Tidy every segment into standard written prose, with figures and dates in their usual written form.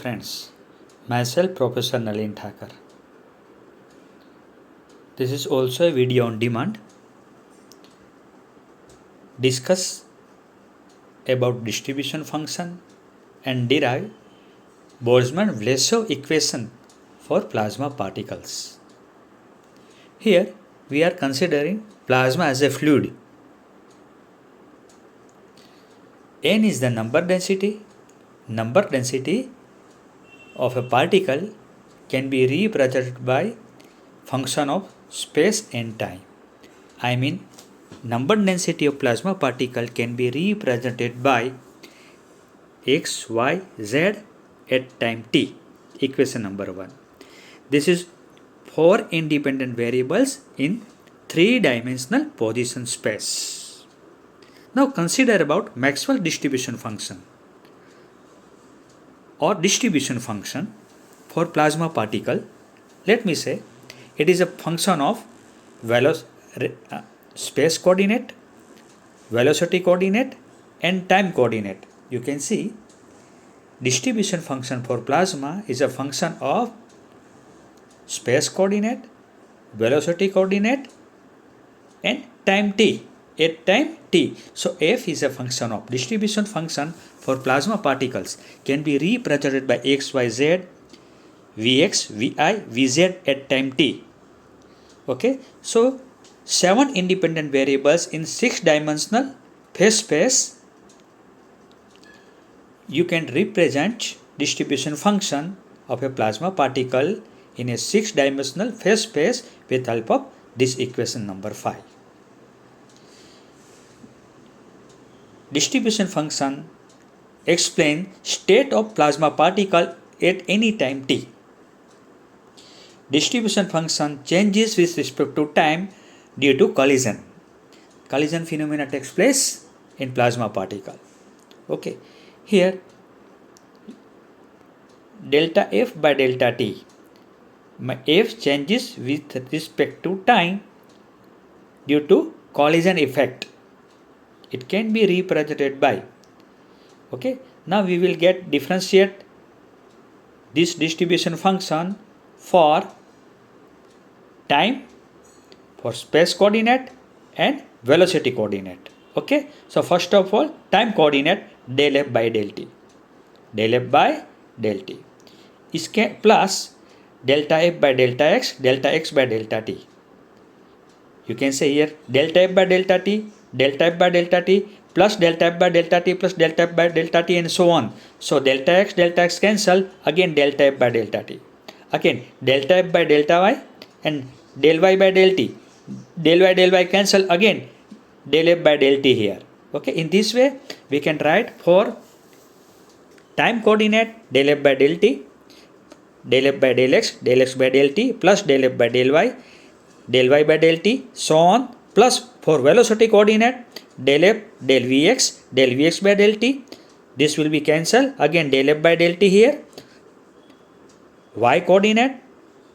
Friends, myself Professor Nalin Thakur. This is also a video on demand. Discuss about distribution function and derive Boltzmann Vlasov equation for plasma particles. Here we are considering plasma as a fluid. N is the number density. Number density of a particle can be represented by function of space and time. I mean, number density of plasma particle can be represented by x, y, z at time t. Equation number 1. This is 4 independent variables in 3-dimensional position space. Now consider about Maxwell distribution function or distribution function for plasma particle. Let me say it is a function of space coordinate, velocity coordinate and time coordinate. You can see distribution function for plasma is a function of space coordinate, velocity coordinate and time t at time t. So f is a function of distribution function for plasma particles can be represented by x, y, z, vx, vi, vz at time t. Okay, so 7 independent variables in 6-dimensional phase space. You can represent distribution function of a plasma particle in a 6-dimensional phase space with help of this equation number 5. Distribution function explains state of plasma particle at any time t. Distribution function changes with respect to time due to collision. Collision phenomena takes place in plasma particle. Okay, here delta f by delta t. My f changes with respect to time due to collision effect. It can be represented by. Okay, now we will differentiate this distribution function for time, for space coordinate and velocity coordinate. Okay, so first of all, time coordinate del f by del t. Del f by del t. इसके plus delta f by delta x by delta t. You can say here delta f by delta t plus delta f by delta t plus delta f by delta t and so on. So delta x cancel, again delta f by delta t. Again delta f by delta y and del y by del t. Del y cancel, again del f by del t here. Okay, in this way we can write for time coordinate del f by del t, del f by del x by del t plus del f by del y by del t, so on, plus for velocity coordinate del f del vx by del t. This will be cancelled, again del f by del t here, y coordinate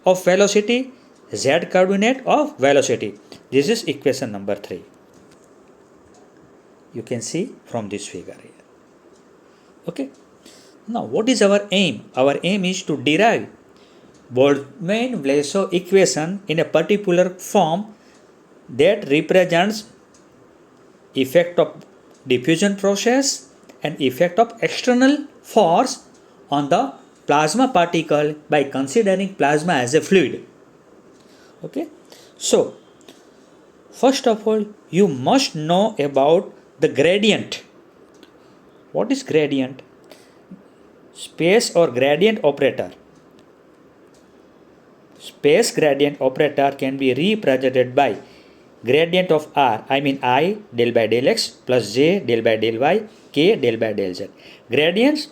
of velocity, z coordinate of velocity. This is equation number 3. You can see from this figure here. Okay. Now what is our aim? Our aim is to derive Boltzmann Vlasov equation in a particular form that represents effect of diffusion process and effect of external force on the plasma particle by considering plasma as a fluid. Okay, so first of all you must know about the gradient. What is gradient? Space or gradient operator. Space gradient operator can be represented by gradient of r, I mean I del by del x plus j del by del y k del by del z. Gradient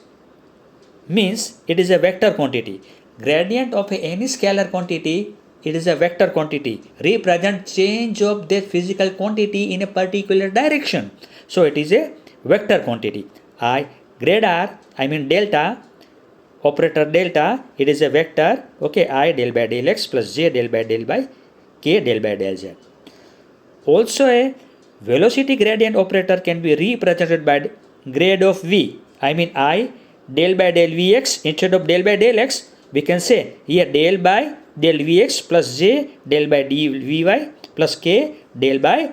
means it is a vector quantity. Gradient of any scalar quantity, it is a vector quantity, represent change of that physical quantity in a particular direction. So it is a vector quantity. I grade r, I mean delta, operator delta, it is a vector. Okay, I del by del x plus j del by del y k del by del z. Also a velocity gradient operator can be represented by grade of v, I mean I del by del Vx, instead of del by del x, we can say here del by del Vx plus j del by d Vy plus k del by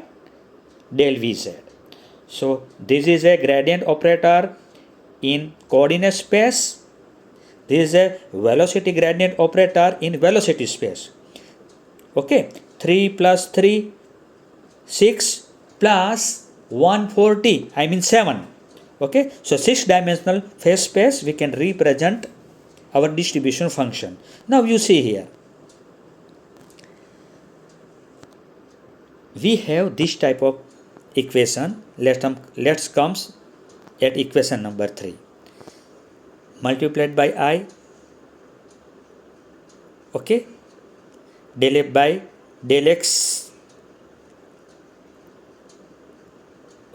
del Vz. So this is a gradient operator in coordinate space. This is a velocity gradient operator in velocity space. Okay, 3 plus 3, 6 plus 140, I mean 7. Okay, so 6-dimensional phase space we can represent our distribution function. Now you see here, we have this type of equation. Let's comes at equation number 3. Multiplied by I, okay, del f by del x,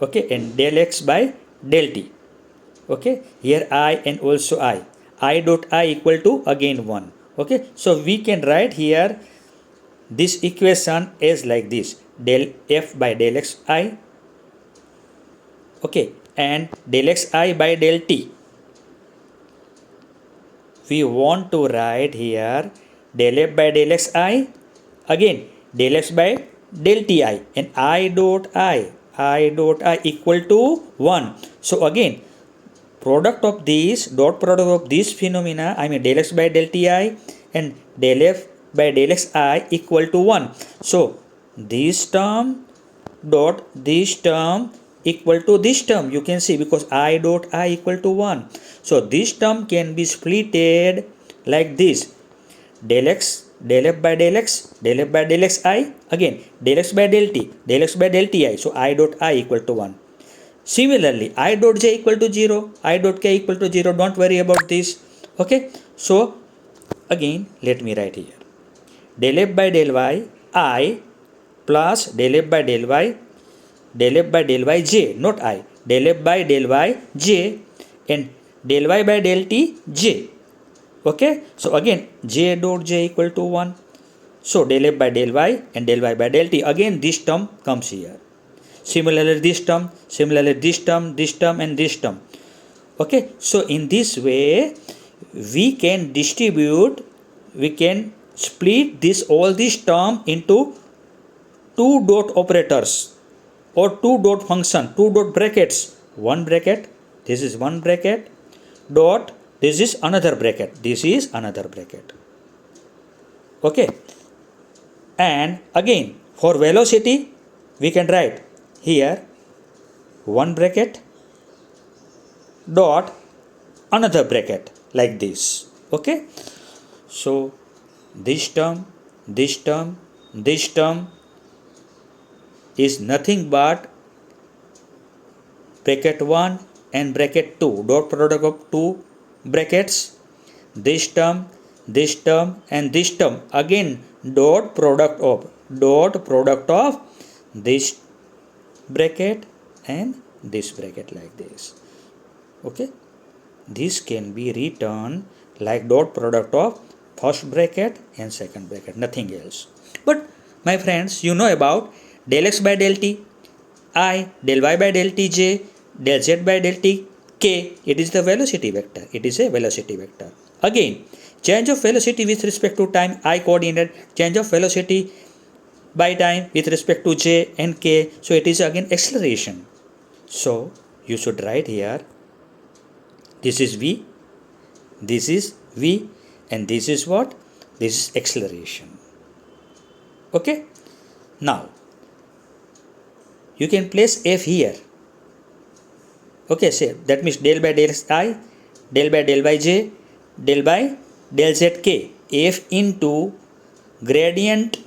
okay, and del x by del t. Okay, here I and also I dot I equal to again 1. Okay, so we can write here this equation is like this: del f by del x I, okay, and del x I by del t. We want to write here del f by del x I, again del x by del ti, and I dot I equal to 1. So again, product of this, dot product of this phenomena, I mean del x by del ti and del f by del xi equal to 1. So this term dot this term equal to this term, you can see, because I dot I equal to 1. So this term can be splitted like this: del x, del f by del x, del f by del xi, again del x by del t, del x by del ti. So I dot I equal to 1. Similarly, I dot j equal to 0, I dot k equal to 0. Don't worry about this. Okay, so again let me write here: del f by del y I plus del f by del y, del f by del y j, not I, del f by del y j, and del y by del t j. Okay, so again j dot j equal to 1. So del f by del y and del y by del t, again this term comes here. Similarly this term, similarly this term, this term, and this term. Okay, so in this way we can distribute, we can split this all this term into two dot operators or two dot function, two dot brackets. One bracket, this is one bracket, dot, this is another bracket, this is another bracket. Okay, and again for velocity we can write here one bracket dot another bracket like this. Okay, so this term, this term, this term is nothing but bracket 1 and bracket 2, dot product of two brackets. This term, and this term, again dot product of this bracket and this bracket like this. Okay, this can be written like dot product of first bracket and second bracket, nothing else. But my friends, you know about del x by del t I, del y by del t j, del z by del t k. It is the velocity vector. It is a velocity vector. Again, change of velocity with respect to time I coordinate, change of velocity by time with respect to j and k. So it is again acceleration. So you should write here, this is v, this is v, and this is what? This is acceleration. Okay, now you can place f here. Okay, say that means del by del I, del by del y j, del by del z k, f into gradient,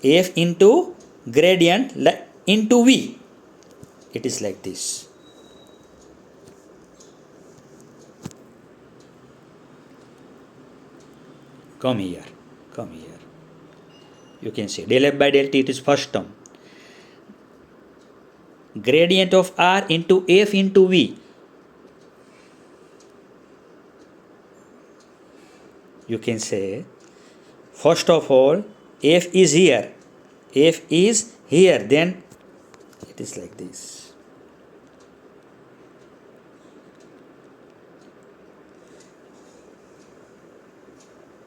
f into gradient into v. It is like this. Come here, come here. You can see del f by del t, it is first term. Gradient of r into f into v. You can say, first of all, f is here. F is here, then it is like this.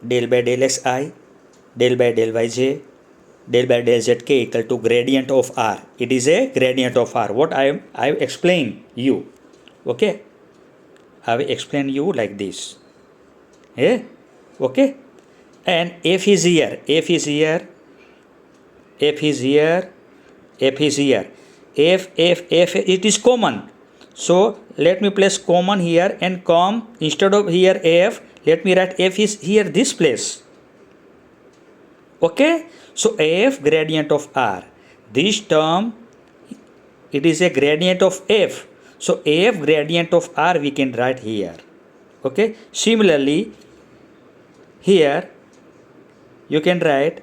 del by del xi, del by del yj, del by del zk equal to gradient of r. It is a gradient of r. What I explained you. Okay, I will explain you like this. Yeah, okay. And f is here, f is here, f is here, f is here. F, it is common. So let me place common here and come instead of here f, let me write f is here this place. Okay, so f gradient of r. This term, it is a gradient of f. So f gradient of r we can write here. Okay, similarly here you can write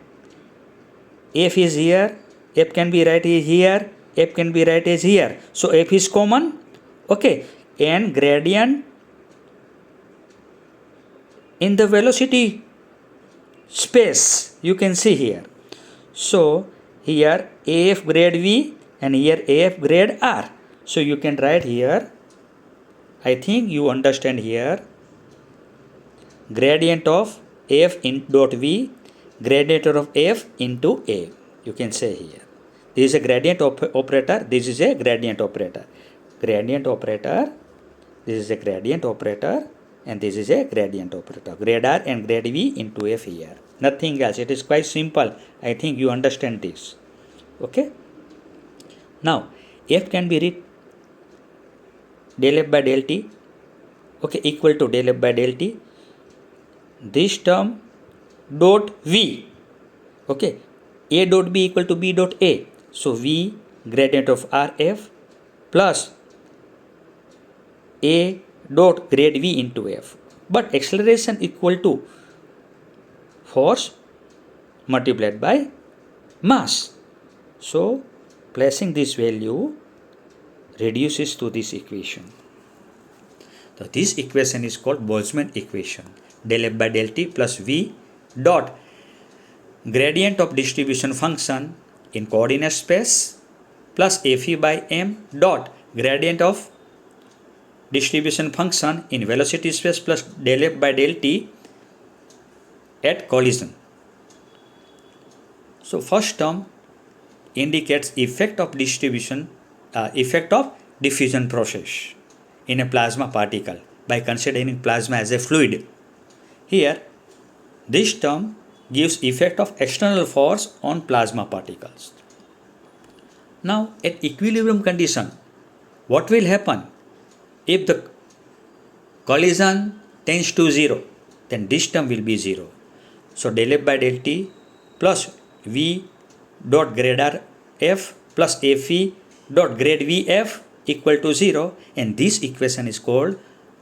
f is here, f can be written here, f can be written as here. So f is common. Okay, and gradient in the velocity space you can see here. So here af grade v and here af grade r. So you can write here, I think you understand here, gradient of f in dot v, gradient of f into a. You can say here. This is a gradient operator, this is a gradient operator. Gradient operator, this is a gradient operator, and this is a gradient operator. Grade r and grade v into f here. Nothing else. It is quite simple. I think you understand this. Okay. Now, f can be written del f by del t. Okay, equal to del f by del t. This term dot v. Okay, a dot b equal to b dot a. So v gradient of rf plus a dot grade v into f. But acceleration equal to force multiplied by mass. So placing this value reduces to this equation. So this equation is called Boltzmann equation. Del f by del t plus v dot gradient of distribution function in coordinate space plus fe by m dot gradient of distribution function in velocity space plus del f by del t at collision. So first term indicates effect of diffusion process in a plasma particle by considering plasma as a fluid. Here, this term gives effect of external force on plasma particles. Now, at equilibrium condition, what will happen? If the collision tends to 0, then this term will be 0. So, del f by del t plus v dot grade r f plus fe dot grade v f equal to 0, and this equation is called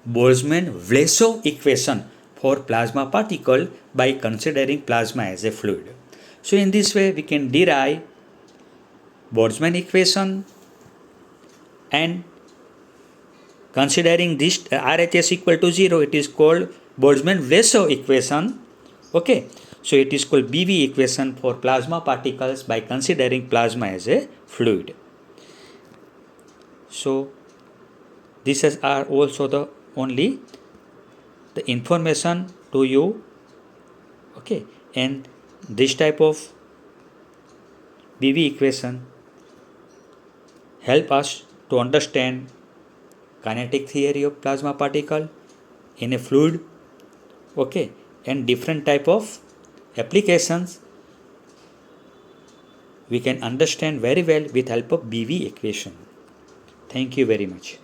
Boltzmann Vlasov equation for plasma particle by considering plasma as a fluid. So in this way we can derive Boltzmann equation, and considering this RHS equal to 0, it is called Boltzmann Vlasov equation. Okay, so it is called BV equation for plasma particles by considering plasma as a fluid. So this is also the only the information to you. Okay, and this type of BV equation help us to understand kinetic theory of plasma particle in a fluid. Okay, and different type of applications we can understand very well with help of BV equation. Thank you very much.